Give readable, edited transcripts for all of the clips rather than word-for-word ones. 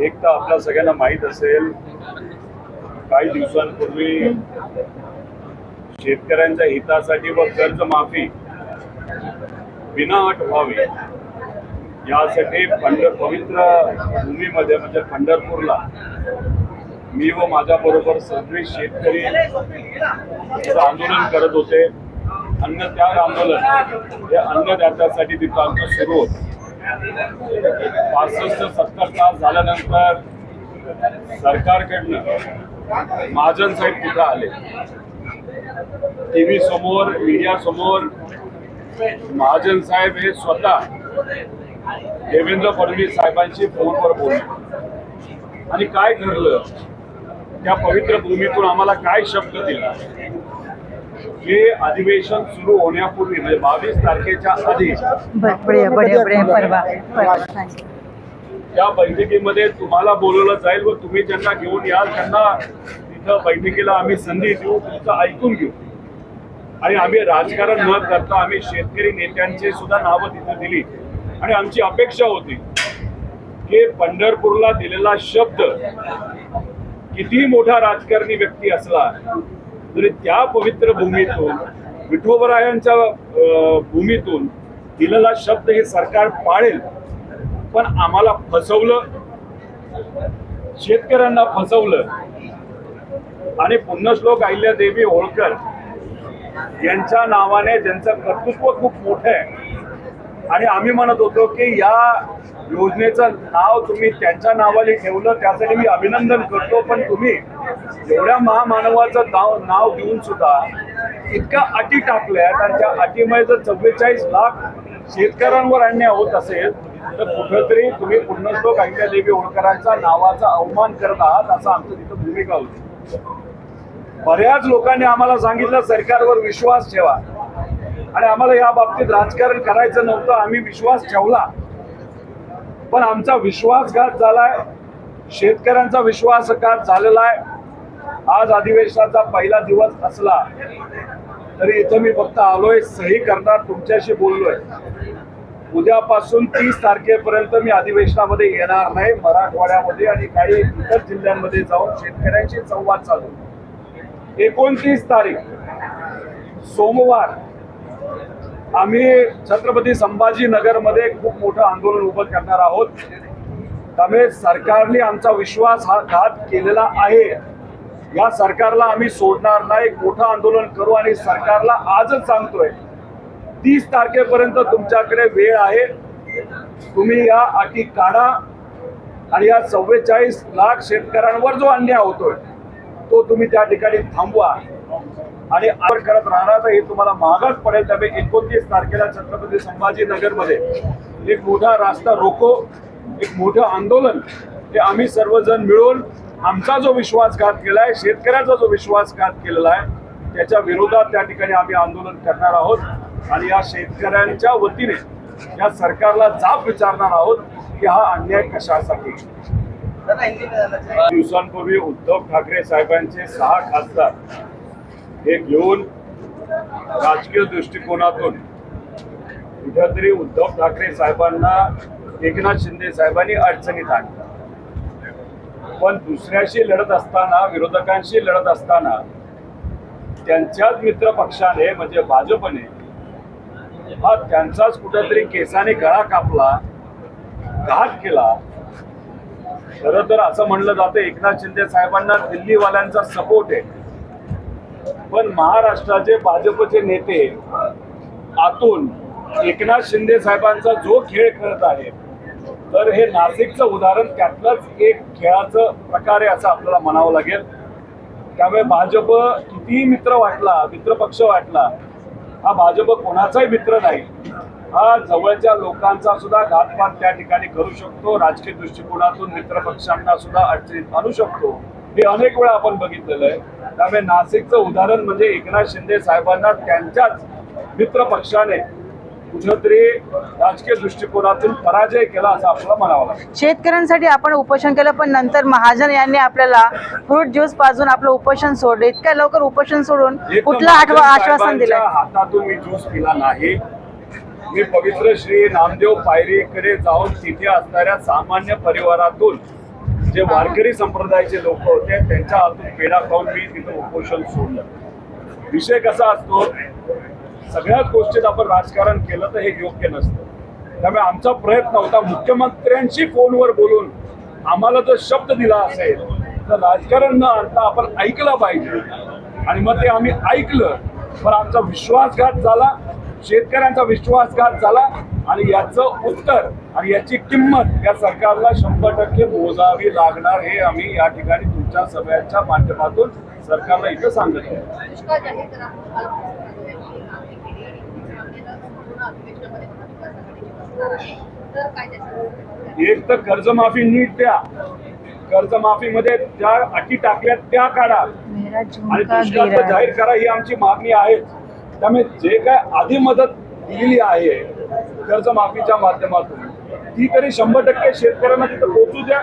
एक तर आपल्या सगळ्यांना माहीत असेल, काही दिवसांपूर्वी शेतकऱ्यांच्या हितासाठी व कर्जमाफी विना अट व्हावी यासाठी पवित्र भूमीमध्ये म्हणजे पंढरपूरला मी व माझ्याबरोबर सगळे शेतकरी आंदोलन करत होते. अन्न त्याग आंदोलन हे अन्नदात्यासाठी तिथं आमचं सुरू होतं. 65-70 तास झाल्यानंतर सरकारकडनं महाजन साहेब तिथं आले. टीव्ही समोर, मीडिया समोर महाजन साहेब हे स्वतः देवेंद्र फडणवीस साहेबांशी फोनवर बोलले आणि काय ठरलं, त्या पवित्र भूमीतून आम्हाला काय शब्द दिला. हे अधिवेशन सुरू होण्यापूर्वी म्हणजे 22 तारखेच्या आधी त्या बैठकीमध्ये तुम्हाला बोलवलं जाईल व तुम्ही ज्यांना घेऊन याल त्यांना तिथं बैठकीला आम्ही संधी देऊ, तुमचं ऐकून घेऊ. आणि आम्ही राजकारण न करता आम्ही शेतकरी नेत्यांची सुद्धा नावं तिथं दिली आणि आमची अपेक्षा होती की पंढरपूरला दिलेला शब्द किती मोठा राजकारणी व्यक्ती असला तरी त्या पवित्र भूमीतून, विठोबरायांच्या भूमीतून दिलेला शब्द हे सरकार पाळेल. पण आम्हाला फसवलं, शेतकऱ्यांना फसवलं आणि पुण्यश्लोक अहिल्यादेवी होळकर यांच्या नावाने ज्यांचं कर्तृत्व खूप मोठं आहे आणि आम्ही म्हणत होतो की या योजनेचं नाव तुम्ही त्यांच्या नावाने ठेवलं त्यासाठी मी अभिनंदन करतो. पण तुम्ही एवढ्या महामानवाचं नाव देऊन सुद्धा इतक्या अटी टाकल्यात आणि त्या अटीमुळे जर 44 लाख शेतकऱ्यांवर अन्याय होत असेल तर कुठेतरी तुम्ही पुण्यश्लोक अहिल्यादेवी होळकरांच्या नावाचा अवमान करत आहात असं आमचं तिथं भूमिका होती. बऱ्याच लोकांनी आम्हाला सांगितलं सरकारवर विश्वास ठेवा आणि आम्हाला या बाबतीत राजकारण करायचं नव्हतं. आम्ही विश्वास ठेवला पण आमचा विश्वासघात झालाय, शेतकऱ्यांचा विश्वासघात झालेला आहे. आज अधिवेशनाचा पहिला दिवस असला तरी इथं मी फक्त आलोय, सही करणार, तुमच्याशी बोललोय. उद्यापासून 30 तारखेपर्यंत मी अधिवेशनामध्ये येणार नाही. मराठवाड्यामध्ये आणि काही इतर जिल्ह्यांमध्ये जाऊन शेतकऱ्यांशी संवाद चालू. 29 तारीख सोमवार आम्ही छत्रपती संभाजीनगरमध्ये खूप मोठं आंदोलन उभं करणार आहोत. त्यामुळे सरकारने आमचा विश्वासघात केलेला आहे. या सरकारला आम्ही सोडणार नाही. मोठं आंदोलन करू आणि सरकारला आजच सांगतोय 30 तारखेपर्यंत तुमच्याकडे वेळ आहे. तुम्ही या अटी काढा आणि या 44 लाख शेतकऱ्यांवर जो अन्याय होतोय तो तुम्ही त्या ठिकाणी थांबवा आणि आपण करत राहणार तर हे तुम्हाला महागात पडेल. त्यामुळे 29 तारखेला छत्रपती संभाजीनगरमध्ये एक मोठा रास्ता रोको, एक मोठं आंदोलन हे आम्ही सर्वजण मिळून आमचा जो विश्वासघात केलाय, शेतकऱ्याचा जो विश्वासघात केलेला आहे त्याच्या विरोधात त्या ठिकाणी आम्ही आंदोलन करणार आहोत आणि या शेतकऱ्यांच्या वतीने या सरकारला जाब विचारणार आहोत की हा अन्याय कशासाठी. दिवसांपूर्वी उद्धव ठाकरे साहेबांचे 6 खासदार हे घेऊन राजकीय दृष्टिकोनातून कुठेतरी उद्धव ठाकरे साहेबांना एकनाथ शिंदे साहेबांनी अडचणीत आणलं. पण दुसऱ्याशी लढत असताना, विरोधकांशी लढत असताना त्यांच्याच मित्र पक्षाने म्हणजे भाजपने हा त्यांचाच कुठेतरी केसाने गळा कापला, घात केला. खरं तर असं म्हणलं जातं एकनाथ शिंदे साहेबांना दिल्लीवाल्यांचा सपोर्ट आहे, पण महाराष्ट्राचे भाजपचे नेते आतून एकनाथ शिंदे साहेबांचा जो खेळ खेळत आहे तर हे नाशिकचं उदाहरण त्यातलंच एक खेळाचं प्रकार आहे असं आपल्याला म्हणावं लागेल. त्यामुळे भाजप कितीही मित्र पक्ष वाटला, हा भाजप कोणाचाही मित्र नाही. हा जवळच्या लोकांचा सुद्धा घातपात त्या ठिकाणी करू शकतो, राजकीय दृष्टिकोनातून मित्र पक्षांना सुद्धा अडचणीत आणू शकतो. हे अनेक वेळा आपण बघितलेलं आहे. त्यामुळे नाशिकचं उदाहरण म्हणजे एकनाथ शिंदे साहेबांना त्यांच्याच मित्र पक्षाने कुठेतरी राजकीय दृष्टिकोनातून पराजय केला असं आपल्याला म्हणावं लागेल. शेतकऱ्यांसाठी आपण उपोषण केलं पण नंतर महाजन यांनी आपल्याला फ्रूट ज्यूस पाजून आपलं उपोषण सोडलं. इतक्या लवकर उपोषण सोडून कुठलं आश्वासन दिलं? हातातून मी ज्यूस पिला नाही. मी पवित्र श्री नामदेव पायरीकडे जाऊन तिथे असणाऱ्या सामान्य परिवारातून जे वारकरी संप्रदायाचे लोक होते त्यांच्या हातून पेढा खाऊन मी तिथं उपोषण सोडलं. विषय कसा असतो, सगळ्याच गोष्टीत आपण राजकारण केलं तर हे योग्य नसतं. त्यामुळे आमचा प्रयत्न होता मुख्यमंत्र्यांशी फोनवर बोलून आम्हाला जर शब्द दिला असेल तर राजकारण न आणता आपण ऐकलं पाहिजे, आणि मग ते आम्ही ऐकलं. पण आमचा विश्वासघात झाला, शेतकऱ्यांचा विश्वासघात झाला, आणि याचं उत्तर आणि याची किंमत या सरकारला 100% मोजावी लागणार. हे आम्ही या ठिकाणी तुमच्या सगळ्यांच्या माध्यमातून सरकारला इथं सांगत आहे. दुष्काळ जाहीर करा. तर काय त्याचं एक तर कर्जमाफी नीट द्या, कर्जमाफीमध्ये ज्या अटी टाकल्यात त्या काढा, मेरा आणि झुमका दुष्काळ गिरा जाहीर करा ही आमची मागणी आहे. त्यामुळे जे काय आधी मदत दिलेली आहे कर्जमाफीच्या माध्यमातून ती तरी 100% शेतकऱ्यांना तिथं पोहोचू द्या.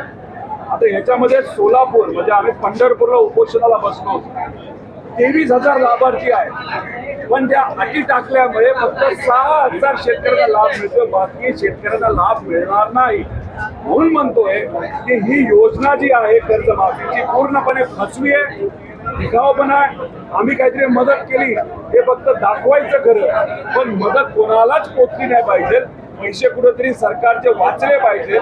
आता ह्याच्यामध्ये सोलापूर म्हणजे आम्ही पंढरपूरला उपोषणाला बसलो होतो, 23,000 लाभार्थी आहेत, पण त्या अटी टाकल्यामुळे फक्त 6,000 शेतकऱ्यांना लाभ मिळतो, बाकी शेतकऱ्यांना लाभ मिळणार नाही. म्हणून म्हणतोय की ही योजना जी आहे कर्जमाफीची पूर्णपणे फसवी आहे, दिखावपणा आहे. आम्ही काहीतरी मदत केली हे फक्त दाखवायचं खरं, पण मदत कोणालाच पोचली नाही पाहिजे. पैसे कुठेतरी सरकारचे वाचले पाहिजे,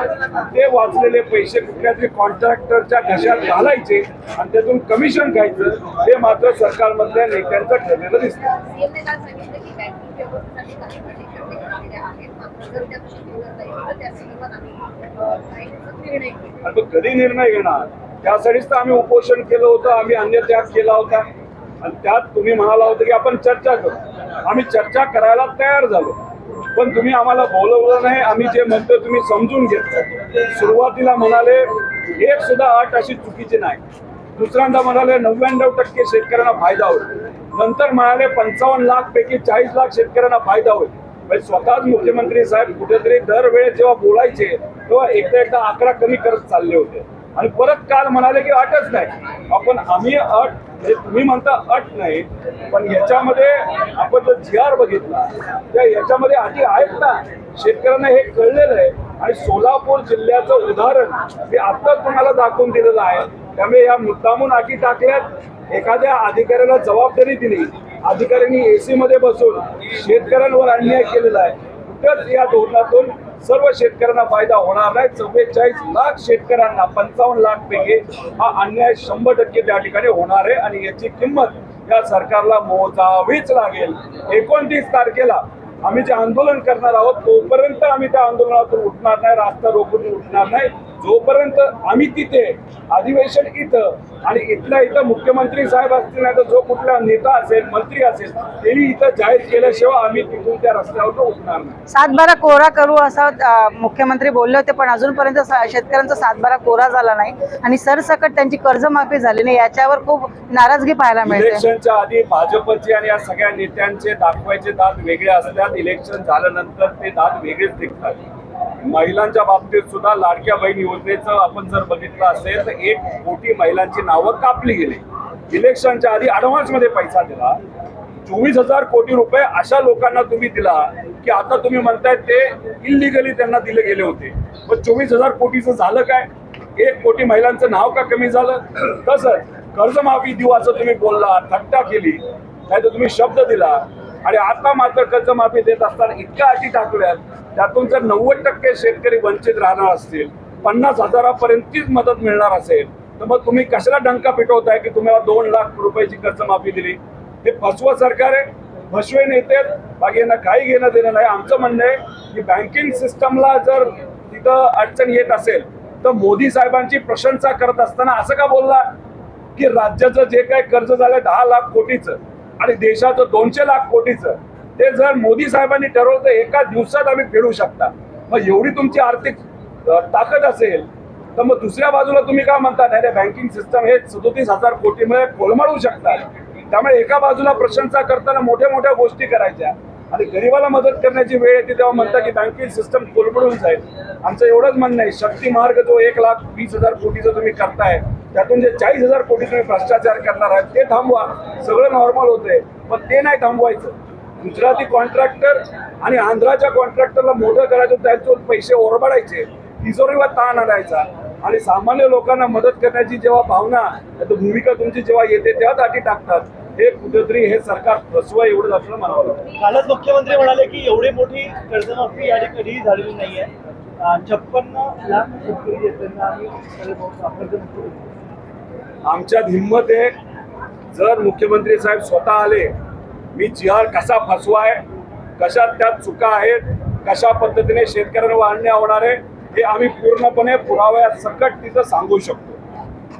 ते वाचलेले पैसे कुठल्या तरी कॉन्ट्रॅक्टरच्या घशात घालायचे आणि त्यातून कमिशन घ्यायचं, हे मात्र सरकारमधल्या नेत्यांचं ठरलेलं दिसतं. सीएमने काल सांगितलं की बँकिंग व्यवस्थेसाठी काही अटी शर्ती आहेत, मात्र जर त्या शिथिल करता येईल तर त्या संदर्भात आम्ही काही निर्णय घेऊ. आणि तो कधी निर्णय घेणार, त्यासाठीच तर आम्ही उपोषण केलं होतं, आम्ही अन्य त्याग केला होता. आणि त्यात तुम्ही म्हणाला होतं की आपण चर्चा करू. आम्ही चर्चा करायला तयार झालो, पण तुम्ही आम्हाला बोलवलं नाही. आम्ही जे म्हणतो तुम्ही समजून घेतलं. सुरुवातीला म्हणाले एक सुद्धा अट अशी चुकीची नाही, दुसऱ्यांदा म्हणाले 99% शेतकऱ्यांना फायदा होईल, नंतर म्हणाले 55 लाख पैकी 40 लाख शेतकऱ्यांना फायदा होईल. म्हणजे स्वतःच मुख्यमंत्री साहेब कुठेतरी दरवेळेस जेव्हा बोलायचे तेव्हा एकदा आकडा कमी करत चालले होते, आणि परत काल म्हणाले की अटच नाही. आपण आम्ही अट म्हणजे तुम्ही म्हणता अट नाही, पण याच्यामध्ये आपण जर GR बघितला त्या याच्यामध्ये अटी आहेत ना, शेतकऱ्यांना हे कळलेलं आहे. आणि सोलापूर जिल्ह्याचं उदाहरण हे आत्ताच तुम्हाला दाखवून दिलेलं आहे. त्यामुळे या मुद्दामून अटी टाकल्यात, एखाद्या अधिकाऱ्याला जबाबदारी दिली, अधिकाऱ्यांनी AC मध्ये बसून शेतकऱ्यांवर अन्याय केलेला आहे. कुठंच या धोरणातून सर्व शेतकऱ्यांना फायदा होणार नाही. 44 लाख शेतकऱ्यांना 55 लाख पैकी हा अन्याय 100% त्या ठिकाणी होणार आहे, आणि याची किंमत या सरकारला मोजावीच लागेल. 29 तारखेला आम्ही जे आंदोलन करणार आहोत तोपर्यंत आम्ही त्या आंदोलनातून उठणार नाही, रास्ता रोखून उठणार नाही, जोपर्यंत आम्ही तिथे अधिवेशन इथं आणि इथल्या इथं मुख्यमंत्री साहेब असतील नाही तर जो कुठला नेता असेल, मंत्री असेल, त्यांनी इथं जाहीर केल्याशिवाय आम्ही तिथून त्या रस्त्यावर उठणार नाही. 7/12 कोरा करू असं मुख्यमंत्री बोलले होते, पण अजूनपर्यंत शेतकऱ्यांचा 7/12 कोरा झाला नाही आणि सरसकट त्यांची कर्जमाफी झाली नाही. याच्यावर खूप नाराजगी पाहायला मिळते. इलेक्शनच्या आधी भाजपचे आणि या सगळ्या नेत्यांचे दाखवायचे दात वेगळे असतात, इलेक्शन झाल्यानंतर ते दात वेगळेच दिसतात. महिलांच्या बाबतीत सुद्धा लाडक्या बहीण योजनेचं आपण जर बघितलं असेल तर 1 कोटी महिलांची नावं कापली गेली. इलेक्शनच्या आधी ऍडव्हान्स मध्ये पैसा दिला, 24,000 कोटी रुपये अशा लोकांना तुम्ही दिला की आता तुम्ही म्हणताय ते इलिगली त्यांना दिले गेले होते. पण 24,000 कोटीचं झालं काय? 1 कोटी महिलांचं नाव का कमी झालं? तसंच कर्जमाफी देऊ असं तुम्ही बोलला, थट्टा केली, नाही तर तुम्ही शब्द दिला, आणि आता मात्र कर्जमाफी देत असताना इतक्या अटी टाकल्यात, त्यातून जर 90% शेतकरी वंचित राहणार असतील, 50,000पर्यंतच मदत मिळणार असेल, तर मग तुम्ही कशाला डंका पिटवताय की तुम्हाला 2 लाख रुपयाची कर्जमाफी दिली? हे फसवं सरकार आहे, फसवे नेते, बाकी यांना काही घेणं देणं नाही. आमचं म्हणणं आहे की बँकिंग सिस्टमला जर तिथं अडचण येत असेल तर मोदी साहेबांची प्रशंसा करत असताना असं का बोलला की राज्याचं जे काही कर्ज झालंय 10 लाख कोटीचं आणि देशाचं 200 लाख कोटीचं, ते जर मोदी साहेबांनी ठरवलं तर एका दिवसात आम्ही फेडू शकता. मग एवढी तुमची आर्थिक ताकद असेल तर मग दुसऱ्या बाजूला तुम्ही काय म्हणता नाही बँकिंग सिस्टम हे 37,000 कोटीमध्ये कोलमडू शकतात. त्यामुळे एका बाजूला प्रशंसा करताना मोठ्या मोठ्या गोष्टी करायच्या आणि गरीबाला मदत करण्याची वेळ येते तेव्हा म्हणता की बँकिंग सिस्टम कोलमडून जाईल. आमचं एवढंच म्हणणं आहे, शक्ती मार्ग जो 1,20,000 कोटीचं तुम्ही करताय त्यातून जे 40,000 कोटी तुम्ही भ्रष्टाचार करणार आहात ते थांबवा, सगळं नॉर्मल होतंय, पण ते नाही थांबवायचं. गुजराती कॉन्ट्रॅक्टर आणि आंध्राच्या कॉन्ट्रॅक्टरला मोठं करायचं, त्यांचे पैसे ओरबाडायचे, तिजोरीवर ताण आणायचा आणि सामान्य लोकांना मदत करण्याची जेव्हा भावना भूमिका तुमची जेव्हा येते तेव्हा दाटी टाकतात. हे कुठेतरी हे सरकार फसवं एवढं असलं म्हणावं लागतं. कालच मुख्यमंत्री म्हणाले की एवढी मोठी कर्जमाफी या ठिकाणी कधीही झालेली नाहीये. 56 लाख शेतकरी आहेत, त्यांना आम्ही आमच्यात हिंमत आहे. जर मुख्यमंत्री साहेब स्वतः आले, मी GR कसा फसवाय, कशा त्यात चुका आहेत, कशा पद्धतीने शेतकऱ्यांवर अन्याय होणार आहे, हे आम्ही पूर्णपणे पुराव्यात सकट तिथं सांगू शकतो.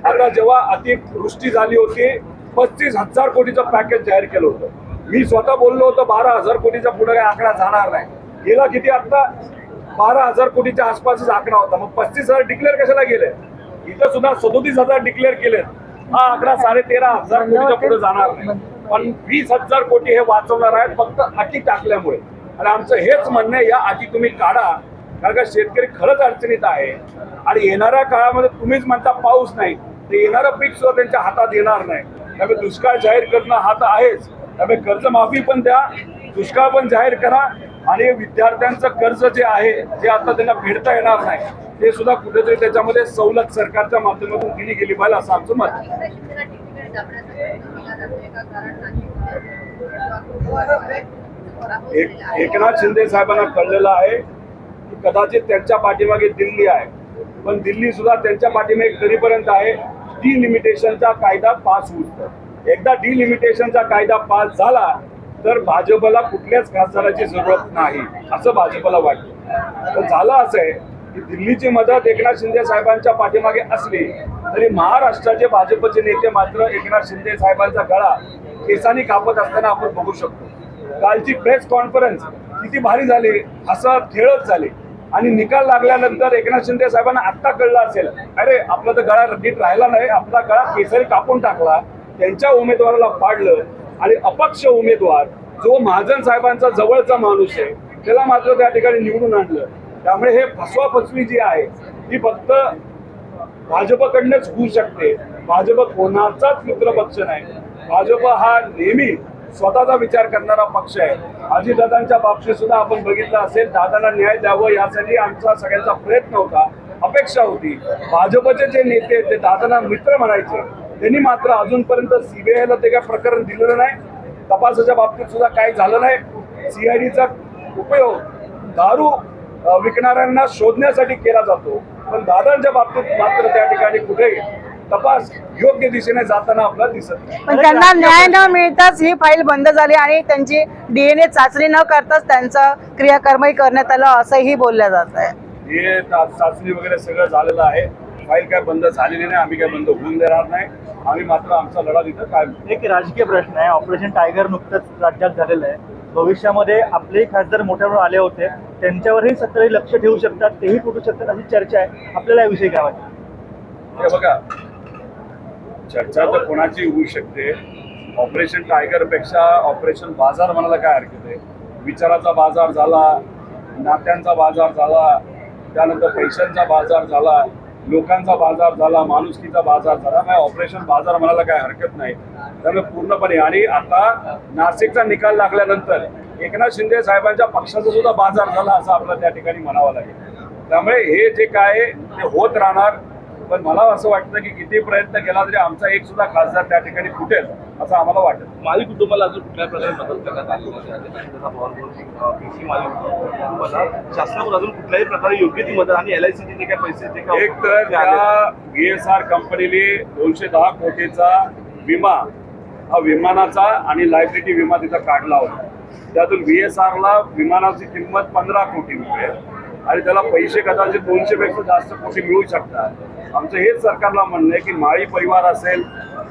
आता जेव्हा अतिवृष्टी झाली होती, 35,000 कोटीचं पॅकेज जाहीर केलं होतं. मी स्वतः बोललो होतो 12,000 कोटीचा पुढे काही आकडा जाणार नाही. गेला किती आता 12,000 कोटीच्या आसपासच आकडा होता. मग 35,000 डिक्लेअर कशाला गेले? इथं सुद्धा 37,000 डिक्लेअर केलेत. हा आकडा 13,500 कोटीच्या पुढे जाणार नाही. पण 20,000 कोटी हे वाचवणार आहेत फक्त अटी टाकल्यामुळे. आणि आमचं हेच म्हणणं आहे, या अटी तुम्ही काढा, कारण का शेतकरी खरंच अडचणीत आहे. आणि येणाऱ्या काळामध्ये तुम्हीच म्हणता पाऊस नाही, तर येणारं पीक सुद्धा त्यांच्या हातात येणार नाही. त्यामुळे दुष्काळ जाहीर करणं हा तर आहेच, त्यामुळे कर्जमाफी पण द्या, दुष्काळ पण जाहीर करा आणि विद्यार्थ्यांचं कर्ज जे आहे जे आता त्यांना फेडता येणार नाही ते सुद्धा कुठेतरी त्याच्यामध्ये सवलत सरकारच्या माध्यमातून दिली गेली पाहिजे असं आमचं मत आहे. एकनाथ शिंदेला ठिकठिकाणी दाबण्याचा प्रयत्न केला जातोय का? कारण नाशिकमध्ये एकनाथ शिंदे साहेबांना कळलेलं आहे की कदाचित त्यांच्या पाठीमागे दिल्ली आहे, पण दिल्ली सुद्धा त्यांच्या पाठीमागे कधीपर्यंत आहे, डिलिमिटेशनचा कायदा पास होतो. एकदा डिलिमिटेशनचा कायदा पास झाला तर भाजपला कुठल्याच खासदाराची जरूरत नाही असं भाजपला वाटतं. तर झालं असं आहे की दिल्लीची मदत एकनाथ शिंदे साहेबांच्या पाठीमागे असली तरी महाराष्ट्राचे भाजपचे नेते मात्र एकनाथ शिंदे साहेबांचा गळा केसांनी कापत असताना आपण बघू शकतो. कालची प्रेस कॉन्फरन्स किती भारी झाली, असं खेळत झाली आणि निकाल लागल्यानंतर एकनाथ शिंदे साहेबांना आत्ता कळलं असेल, अरे आपला तर गळा नीट राहिला नाही, आपला गळा केसरी कापून टाकला, त्यांच्या उमेदवाराला पाडलं आणि अपक्ष उमेदवार जो महाजन साहेबांचा जवळचा माणूस आहे त्याला मात्र त्या ठिकाणी निवडून आणलं. त्यामुळे हे फसवाफसवी जी आहे ती फक्त भाजपकडनंच होऊ शकते. भाजप कोणाचाच मित्र पक्ष नाही. भाजप हा नेहमी स्वतःचा विचार करणारा पक्ष आहे. अजितदादांच्या बाबतीत सुद्धा आपण बघितलं असेल, दादांना न्याय द्यावं यासाठी आमचा सगळ्यांचा प्रयत्न होता, अपेक्षा होती. भाजपचे जे नेते ते दादांना मित्र म्हणायचे, त्यांनी मात्र अजूनपर्यंत CBIला ते काय प्रकरण दिलेलं नाही. तपासाच्या बाबतीत सुद्धा काही झालं नाही. CIDचा उपयोग दारू विकणाऱ्यांना शोधण्यासाठी केला जातो, पण दादांच्या बाबतीत मात्र त्या ठिकाणी कुठेही तपास योग्य दिशेने जाताना आपल्याला दिसत नाही. पण त्यांना न्याय न मिळताच ही फाईल बंद झाली आणि त्यांची DNA चाचणी न करताच त्यांचा क्रियाकर्मही करण्यात आलं असंही बोललं जात आहे. हे चाचणी वगैरे सगळं झालेलं आहे. फाईल काय बंद झालेली नाही, आम्ही काय बंद होऊन देणार नाही. आम्ही मात्र आमचा लढा तिथं काय. एक राजकीय प्रश्न आहे. ऑपरेशन टायगर नुकतंच राज्यात झालेलं आहे. भविष्यामध्ये आपलेही खासदार मोठ्यावर आले होते, त्यांच्यावरही सत्ताधारी लक्ष ठेवू शकतात, तेही फुटू शकतात अशी चर्चा आहे. आपल्याला याविषयी काय वाटतं? हे बघा, चर्चा तर कोणाची होऊ शकते. ऑपरेशन टायगर पेक्षा ऑपरेशन बाजार म्हणायला काय हरकत आहे. विचाराचा बाजार झाला, नात्यांचा बाजार झाला, त्यानंतर पैशांचा बाजार झाला, लोकांचा बाजार झाला, माणुसकीचा बाजार झाला. नाही, ऑपरेशन बाजार म्हणायला काय हरकत नाही. त्यामुळे पूर्णपणे आणि आता नाशिकचा निकाल लागल्यानंतर एकनाथ शिंदे साहेबांच्या पक्षाचा सुद्धा बाजार झाला असं आपल्याला त्या ठिकाणी म्हणावं लागेल. त्यामुळे हे जे काय ते होत राहणार. पण मला असं वाटतं की किती प्रयत्न केला तरी आमचा एक सुद्धा खासदार त्या ठिकाणी फुटेल असं आम्हाला वाटतं. माळी कुटुंबाला अजून कुठल्या प्रकारे मदत करण्यात आलेली आहे? शासनाकडून अजून कुठल्याही प्रकारे योग्य ती मदत आणि LICचे जे काही पैसे ते एक तर त्या VSR कंपनीने 210 कोटीचा विमा हा विमानाचा आणि लायबिलिटी विमा तिथं काढला होता. त्यातून VSRला विमानाची किंमत 15 कोटी रुपये आणि त्याला पैसे कदाचित 200 पेक्षा जास्त कोटी मिळू शकतात. आमचं हेच सरकारला म्हणणं आहे की माळी परिवार असेल,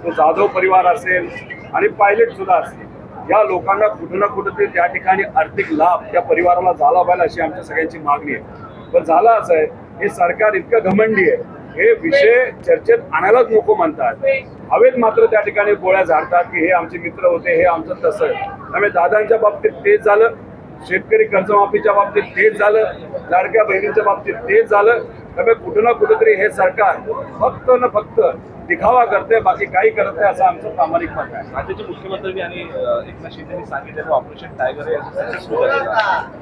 तो जाधव परिवार असेल आणि पायलट सुद्धा असतील, या लोकांना कुठं ना कुठं त्या ठिकाणी आर्थिक लाभ त्या परिवाराला झाला पाहिजे अशी आमच्या सगळ्यांची मागणी आहे. पण झालं असं आहे, हे सरकार इतकं घमंडी आहे, हे विषय चर्चेत आणायलाच नको म्हणतात. हवेत मात्र त्या ठिकाणी गोळ्या झाडतात की हे आमचे मित्र होते, हे आमचं तसं. त्यामुळे दादांच्या बाबतीत तेच झालं, शेतकरी कर्जमाफीच्या बाबतीत तेच झालं, लाडक्या बहिणींच्या बाबतीत तेच झालं. त्यामुळे कुठं ना कुठेतरी हे सरकार फक्त ना फक्त दिखावा करते, बाकी काही करत नाही असं आमचं प्रामाणिक मत आहे. राज्याचे मुख्यमंत्री आणि एकनाथ शिंदेनी सांगितलेलं ऑपरेशन टायगर हे सक्सेसफुल झालेलं आहे.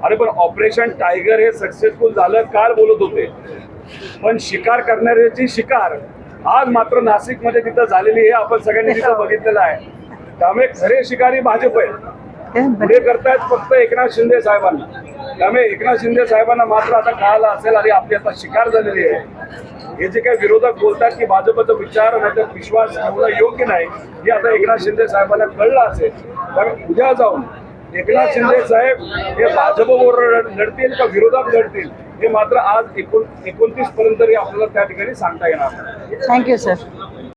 अरे पण ऑपरेशन टायगर हे सक्सेसफुल झालं काल बोलत होते, पण शिकार करणाऱ्याची शिकार आज मात्र नाशिकमध्ये तिथं झालेली हे आपण सगळ्यांनी तिथं बघितलेलं आहे. त्यामुळे खरे शिकारी भाजप आहेत, पुढे करतायत फक्त एकनाथ शिंदे साहेबांना. त्यामुळे एकनाथ शिंदे साहेबांना मात्र आता कळालं असेल आणि आपली आता शिकार झालेली आहे. हे जे काही विरोधक बोलतात की भाजपचा विचार नाही तर विश्वास ठेवणं योग्य नाही, हे आता एकनाथ शिंदे साहेबांना कळलं असेल. त्यामुळे उद्या जाऊन एकनाथ शिंदे साहेब हे भाजपबरोबर लढतील का विरोधात लढतील हे मात्र आज 29 पर्यंत आपल्याला त्या ठिकाणी सांगता येणार नाही. Thank you sir.